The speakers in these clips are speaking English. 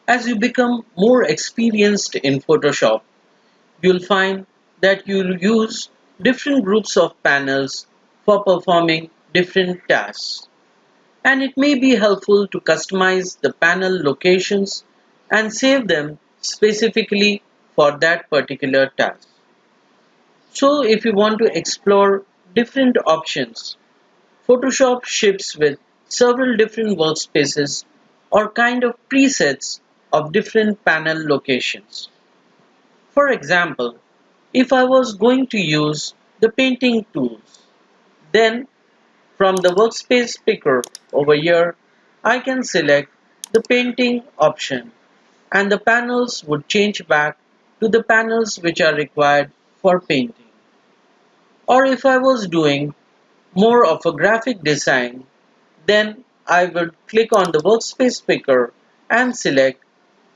As you become more experienced in Photoshop, you'll find that you'll use different groups of panels for performing different tasks. And it may be helpful to customize the panel locations and save them specifically for that particular task. So if you want to explore different options, Photoshop ships with several different workspaces or kind of presets of different panel locations. For example, if I was going to use the painting tools, then from the workspace picker over here, I can select the painting option and the panels would change back to the panels which are required for painting. Or if I was doing more of a graphic design, then I would click on the workspace picker and select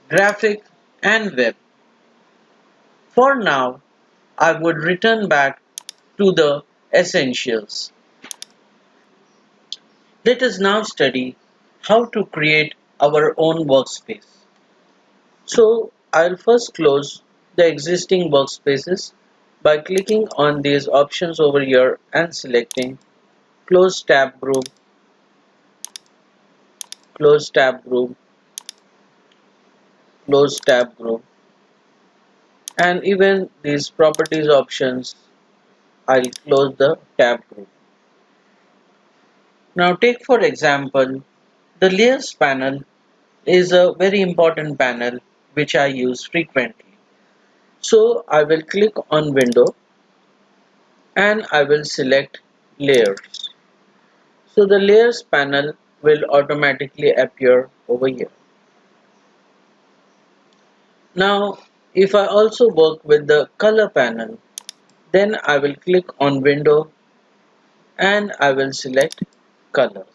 graphic and web. For now, I would return back to the essentials. Let us now study how to create our own workspace. So I'll first close the existing workspaces by clicking on these options over here and selecting close tab group, close tab group, close tab group, and even these properties options, I'll close the tab group. Now take for example, the layers panel is a very important panel which I use frequently. So I will click on window and I will select layers. So the layers panel will automatically appear over here. Now if I also work with the color panel, then I will click on window and I will select colors.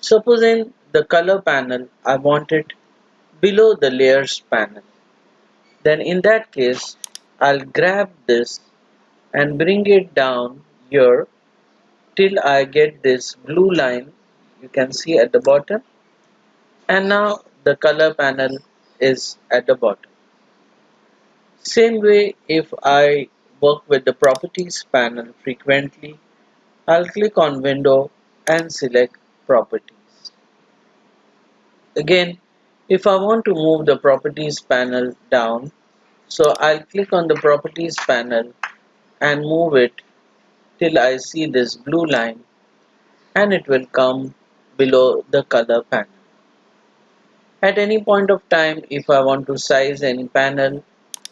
Supposing the color panel I want it below the layers panel, then in that case I'll grab this and bring it down here till I get this blue line you can see at the bottom, and now the color panel is at the bottom. Same way, if I work with the properties panel frequently, I'll click on window and select properties. Again, if I want to move the properties panel down, so I'll click on the properties panel and move it till I see this blue line and it will come below the color panel. At any point of time, if I want to size any panel,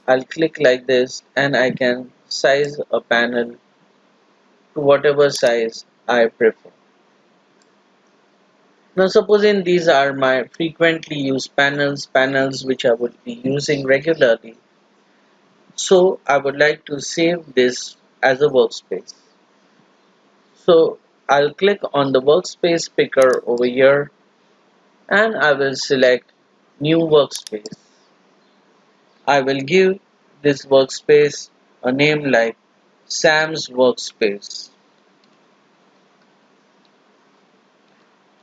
I'll click like this and I can size a panel to whatever size I prefer. Now supposing these are my frequently used panels which I would be using regularly. So I would like to save this as a workspace. So I'll click on the workspace picker over here and I will select new workspace. I will give this workspace a name like Sam's workspace.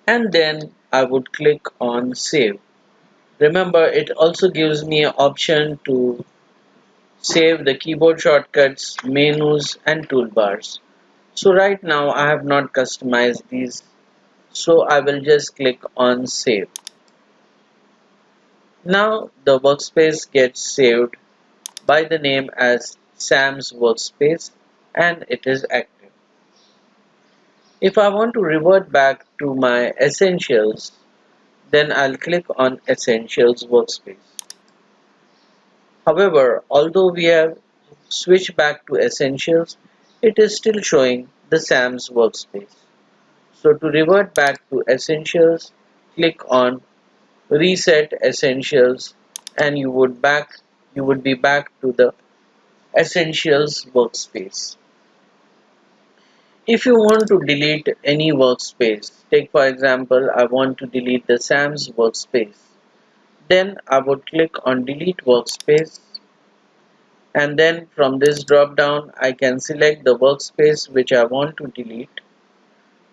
And then I would click on save. Remember, it also gives me an option to save the keyboard shortcuts, menus and toolbars. So right now I have not customized these, so I will just click on save. Now the workspace gets saved by the name as Sam's workspace and it is active. If I want to revert back to my essentials, then I'll click on essentials workspace. However, although we have switched back to essentials, it is still showing the Sam's workspace. So to revert back to essentials, click on reset essentials and you would be back to the essentials workspace. If you want to delete any workspace, take for example I want to delete the Sam's workspace, then I would click on delete workspace and then from this drop down I can select the workspace which I want to delete.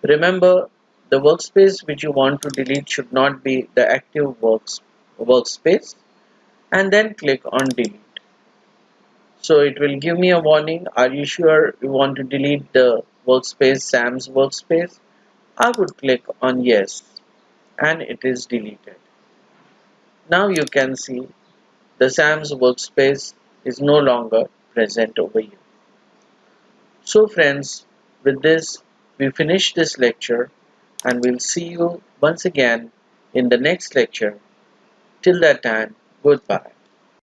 Remember, the workspace which you want to delete should not be the active workspace. workspace and then click on delete. So it will give me a warning. Are you sure you want to delete the workspace, Sam's workspace? I would click on yes and it is deleted. Now you can see the Sam's workspace is no longer present over here. So friends, with this we finish this lecture and we'll see you once again in the next lecture. Till that time, goodbye.